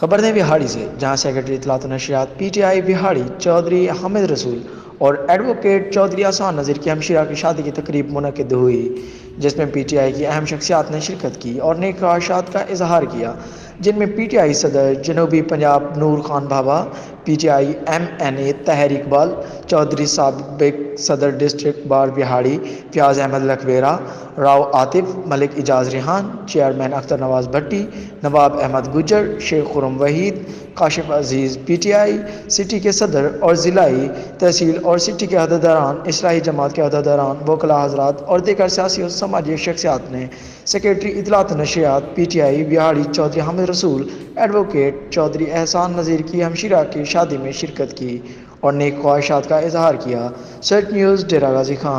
خبر دیں بہاڑی سے، جہاں سیکرٹری اطلاعات و نشریات پی ٹی آئی بہاڑی چودھری حامد رسول اور ایڈوکیٹ چودھری احسان نذیر کی ہمشیرہ کی شادی کی تقریب منعقد ہوئی، جس میں پی ٹی آئی کی اہم شخصیات نے شرکت کی اور نیک خواہشات کا اظہار کیا، جن میں پی ٹی آئی صدر جنوبی Punjab Noor Khan Bhabha, P T I M N A Tahir Iqbal Chaudhry, سابق صدر ڈسٹرکٹ بار بہاڑی Fayyaz Ahmed Lakhvera, Rao Atif, Malik Ejaz Rehan, chairman Akhtar Nawaz Bhatti, Nawab Ahmed Gujjar, Sheikh Khurram Waheed, Kashif Aziz, P T I city کے صدر اور ضلعی تحصیل اور سٹی کے عہدیداران، اصلاحی جماعت کے عہدیداران، وکلاء حضرات اور دیگر سیاسی و سماجی شخصیات نے سیکرٹری اطلاعات و نشریات پی ٹی آئی بہاڑی چودھری حامد رسول، ایڈوکیٹ چودھری احسان نذیر کی ہمشیرہ کی شادی میں شرکت کی اور نیک خواہشات کا اظہار کیا۔ سچ نیوز ڈیرہ غازی خان۔